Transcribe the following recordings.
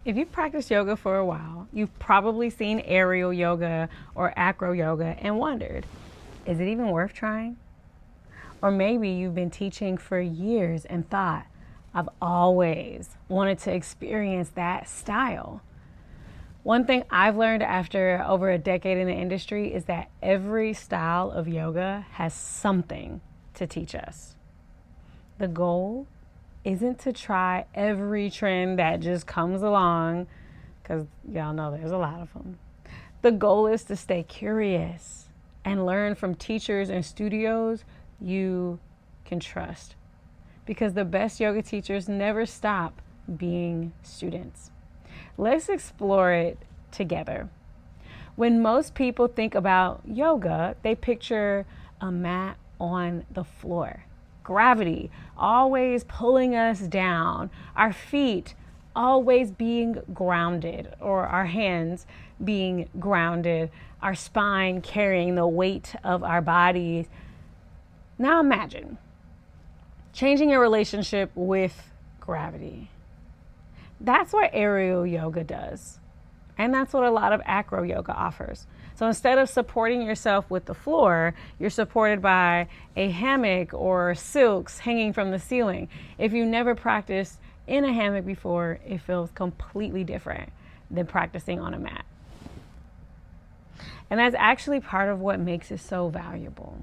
If you've practiced yoga for a while, you've probably seen aerial yoga or acro yoga and wondered, is it even worth trying? Or maybe you've been teaching for years and thought, I've always wanted to experience that style. One thing I've learned after over a decade in the industry is that every style of yoga has something to teach us. The goal isn't to try every trend that just comes along, because y'all know there's a lot of them. The goal is to stay curious and learn from teachers and studios you can trust, because the best yoga teachers never stop being students. Let's explore it together. When most people think about yoga, they picture a mat on the floor. Gravity always pulling us down, our feet always being grounded, or our hands being grounded, our spine carrying the weight of our bodies. Now imagine changing your relationship with gravity. That's what aerial yoga does. And that's what a lot of acro yoga offers. So instead of supporting yourself with the floor, you're supported by a hammock or silks hanging from the ceiling. If you never practiced in a hammock before, it feels completely different than practicing on a mat. And that's actually part of what makes it so valuable.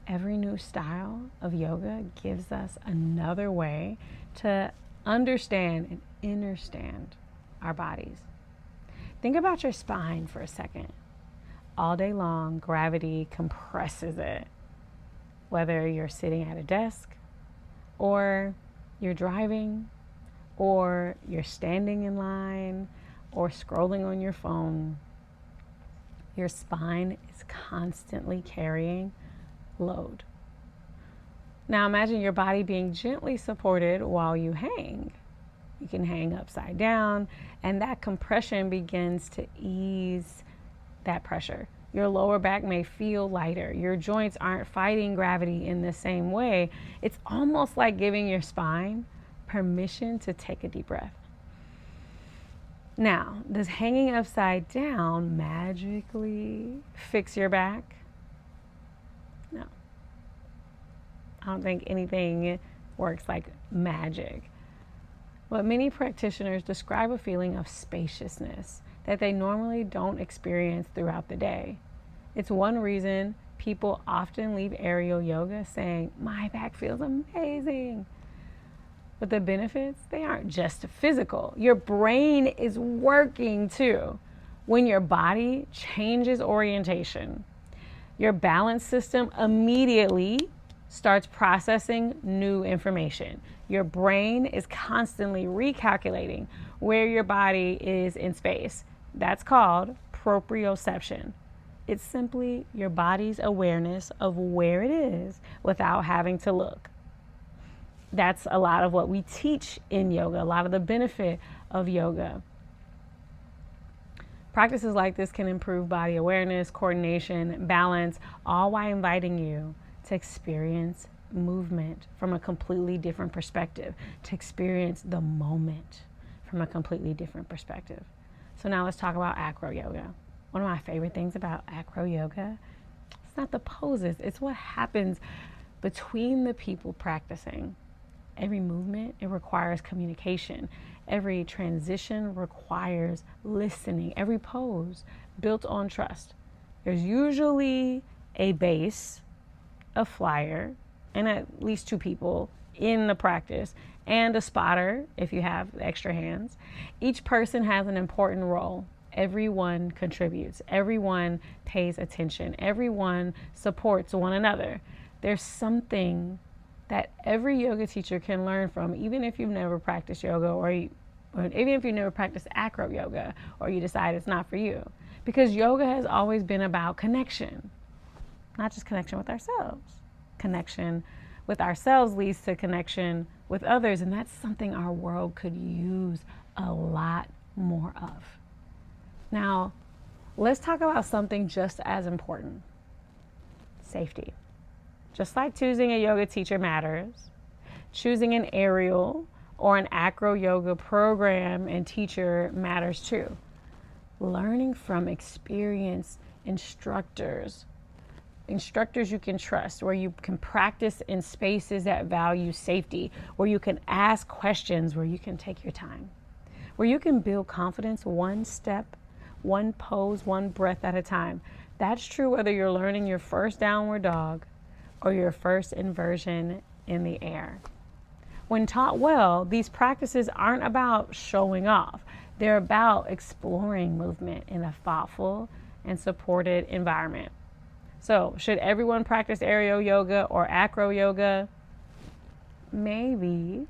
Every new style of yoga gives us another way to understand and understand our bodies. Think about your spine for a second. All day long, gravity compresses it. Whether you're sitting at a desk, or you're driving, or you're standing in line, or scrolling on your phone, your spine is constantly carrying load. Now imagine your body being gently supported while you hang. You can hang upside down, and that compression begins to ease that pressure. Your lower back may feel lighter. Your joints aren't fighting gravity in the same way. It's almost like giving your spine permission to take a deep breath. Now, does hanging upside down magically fix your back? No. I don't think anything works like magic. But many practitioners describe a feeling of spaciousness that they normally don't experience throughout the day. It's one reason people often leave aerial yoga saying, my back feels amazing. But the benefits, they aren't just physical. Your brain is working too. When your body changes orientation, your balance system immediately starts processing new information. Your brain is constantly recalculating where your body is in space. That's called proprioception. It's simply your body's awareness of where it is without having to look. That's a lot of what we teach in yoga, a lot of the benefit of yoga. Practices like this can improve body awareness, coordination, balance, all while inviting you to experience movement from a completely different perspective, to experience the moment from a completely different perspective. So now let's talk about acro yoga. One of my favorite things about acro yoga, it's not the poses, it's what happens between the people practicing. Every movement, it requires communication. Every transition requires listening. Every pose built on trust. There's usually a base, a flyer, and at least two people in the practice, and a spotter if you have extra hands. Each person has an important role. Everyone contributes. Everyone pays attention. Everyone supports one another. There's something that every yoga teacher can learn from, even if you've never practiced yoga, or even if you've never practiced acro yoga, or you decide it's not for you. Because yoga has always been about connection, not just connection with ourselves. Connection with ourselves leads to connection with others, and that's something our world could use a lot more of. Now, let's talk about something just as important: safety. Just like choosing a yoga teacher matters, choosing an aerial or an acro yoga program and teacher matters too. Learning from experienced instructors you can trust, where you can practice in spaces that value safety, where you can ask questions, where you can take your time, where you can build confidence one step, one pose, one breath at a time. That's true whether you're learning your first downward dog or your first inversion in the air. When taught well, these practices aren't about showing off. They're about exploring movement in a thoughtful and supported environment. So, should everyone practice aerial yoga or acro yoga? Maybe,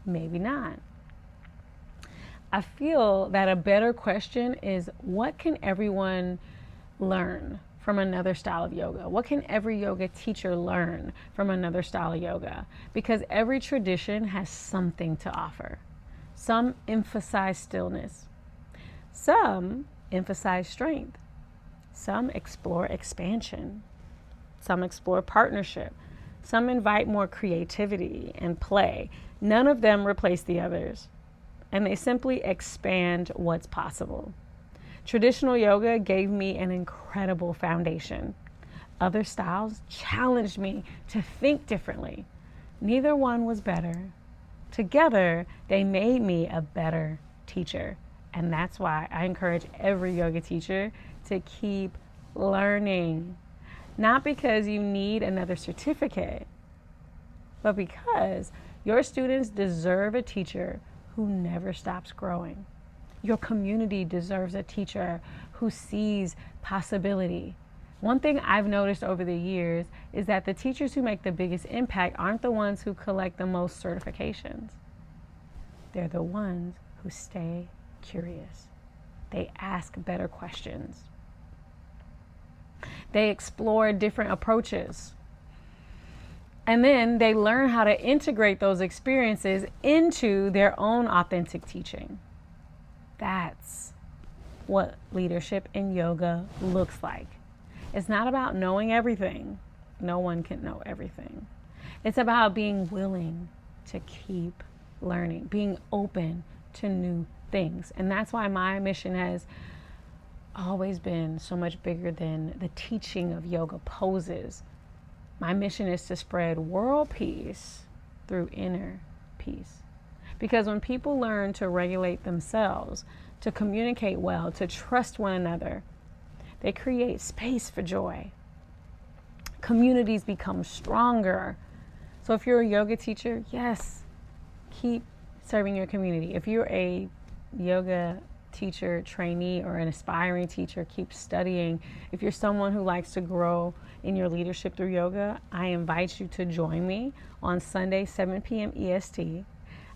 maybe not. I feel that a better question is, what can everyone learn from another style of yoga? What can every yoga teacher learn from another style of yoga? Because every tradition has something to offer. Some emphasize stillness. Some emphasize strength. Some explore expansion. Some explore partnership. Some invite more creativity and play. None of them replace the others, and they simply expand what's possible. Traditional yoga gave me an incredible foundation. Other styles challenged me to think differently. Neither one was better. Together, they made me a better teacher. And that's why I encourage every yoga teacher to keep learning. Not because you need another certificate, but because your students deserve a teacher who never stops growing. Your community deserves a teacher who sees possibility. One thing I've noticed over the years is that the teachers who make the biggest impact aren't the ones who collect the most certifications. They're the ones who stay curious. They ask better questions. They explore different approaches. And then they learn how to integrate those experiences into their own authentic teaching. That's what leadership in yoga looks like. It's not about knowing everything. No one can know everything. It's about being willing to keep learning, being open to new things. And that's why my mission has always been so much bigger than the teaching of yoga poses. My mission is to spread world peace through inner peace. Because when people learn to regulate themselves, to communicate well, to trust one another, they create space for joy. Communities become stronger. So if you're a yoga teacher, yes, keep serving your community. If you're a yoga teacher, trainee, or an aspiring teacher, keep studying. If you're someone who likes to grow in your leadership through yoga, I invite you to join me on Sunday, 7 p.m. EST.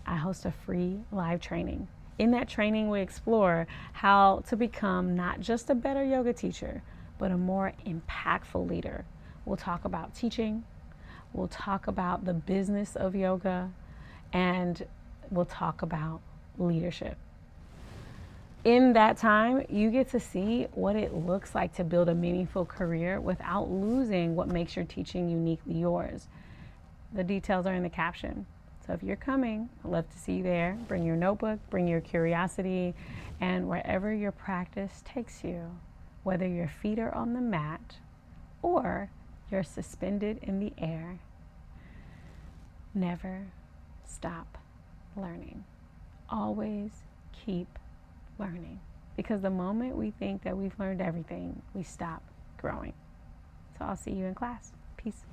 I host a free live training. In that training, we explore how to become not just a better yoga teacher, but a more impactful leader. We'll talk about teaching, we'll talk about the business of yoga, and we'll talk about leadership. In that time, you get to see what it looks like to build a meaningful career without losing what makes your teaching uniquely yours. The details are in the caption. So if you're coming, I'd love to see you there. Bring your notebook, bring your curiosity, and wherever your practice takes you, whether your feet are on the mat or you're suspended in the air, never stop learning. Always keep learning. Because the moment we think that we've learned everything, we stop growing. So I'll see you in class. Peace.